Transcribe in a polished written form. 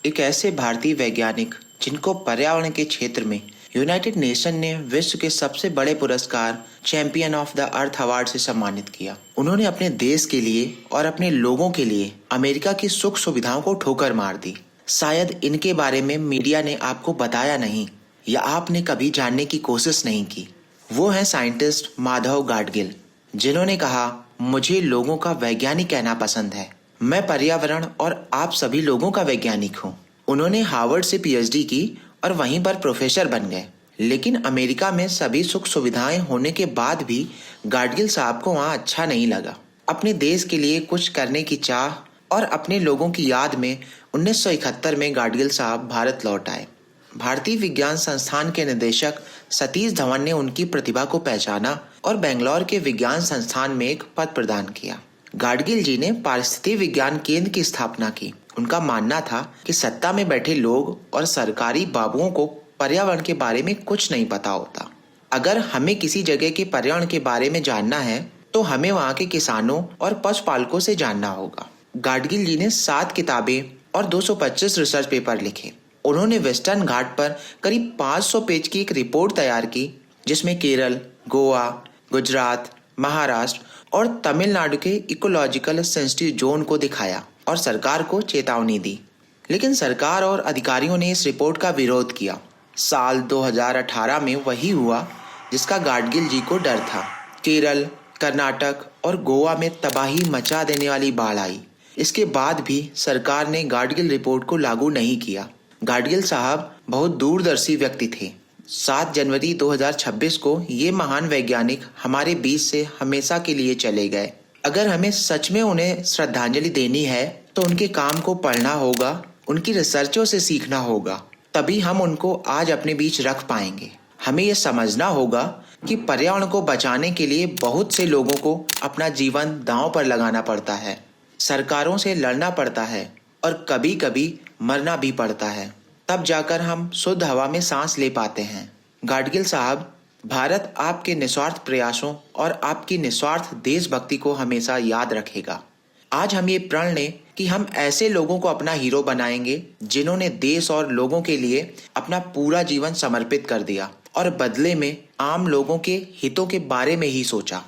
एक ऐसे भारतीय वैज्ञानिक जिनको पर्यावरण के क्षेत्र में यूनाइटेड नेशन ने विश्व के सबसे बड़े पुरस्कार champion of the earth award से सम्मानित किया। उन्होंने अपने देश के लिए और अपने लोगों के लिए अमेरिका की सुख सुविधाओं को ठोकर मार दी। शायद इनके बारे में मीडिया ने आपको बताया नहीं या आपने कभी जानने की कोशिश नहीं की। वो हैं साइंटिस्ट माधव गाडगिल, जिन्होंने कहा, मुझे लोगों का वैज्ञानिक कहना पसंद है। मैं पर्यावरण और आप सभी लोगों का वैज्ञानिक हूँ। उन्होंने हार्वर्ड से पीएचडी की और वहीं पर प्रोफेसर बन गए। लेकिन अमेरिका में सभी सुख सुविधाएं होने के बाद भी गाडगिल साहब को वहाँ अच्छा नहीं लगा। अपने देश के लिए कुछ करने की चाह और अपने लोगों की याद में 1971 में गाडगिल साहब भारत लौट आए। भारतीय विज्ञान संस्थान के निदेशक सतीश धवन ने उनकी प्रतिभा को पहचाना और बेंगलौर के विज्ञान संस्थान में एक पद प्रदान किया। गाडगिल जी ने पारिस्थितिकी विज्ञान केंद्र की स्थापना की। उनका मानना था कि सत्ता में बैठे लोग और सरकारी बाबुओं को पर्यावरण के बारे में कुछ नहीं पता होता। अगर हमें किसी जगह के पर्यावरण के बारे में जानना है तो हमें वहाँ के किसानों और पशुपालकों से जानना होगा। गाडगिल जी ने 7 किताबें और 225 रिसर्च पेपर लिखे। उन्होंने वेस्टर्न घाट पर करीब 500 पेज की एक रिपोर्ट तैयार की, जिसमें केरल, गोवा, गुजरात, महाराष्ट्र और तमिलनाडु के इकोलॉजिकल सेंसिटिव जोन को दिखाया और सरकार को चेतावनी दी। लेकिन सरकार और अधिकारियों ने इस रिपोर्ट का विरोध किया। साल 2018 में वही हुआ जिसका गाडगिल जी को डर था। केरल, कर्नाटक और गोवा में तबाही मचा देने वाली बाढ़ आई। इसके बाद भी सरकार ने गाडगिल रिपोर्ट को लागू नहीं किया। गाडगिल साहब बहुत दूरदर्शी व्यक्ति थे। 7 जनवरी 2026 को ये महान वैज्ञानिक हमारे बीच से हमेशा के लिए चले गए। अगर हमें सच में उन्हें श्रद्धांजलि देनी है तो उनके काम को पढ़ना होगा, उनकी रिसर्चों से सीखना होगा, तभी हम उनको आज अपने बीच रख पाएंगे। हमें यह समझना होगा कि पर्यावरण को बचाने के लिए बहुत से लोगों को अपना जीवन दांव पर लगाना पड़ता है, सरकारों से लड़ना पड़ता है और कभी कभी मरना भी पड़ता है। तब जाकर हम शुद्ध हवा में सांस ले पाते हैं। गाडगिल साहब, भारत आपके निस्वार्थ प्रयासों और आपकी निस्वार्थ देशभक्ति को हमेशा याद रखेगा। आज हम ये प्रण लें कि हम ऐसे लोगों को अपना हीरो बनाएंगे जिन्होंने देश और लोगों के लिए अपना पूरा जीवन समर्पित कर दिया और बदले में आम लोगों के हितों के बारे में ही सोचा।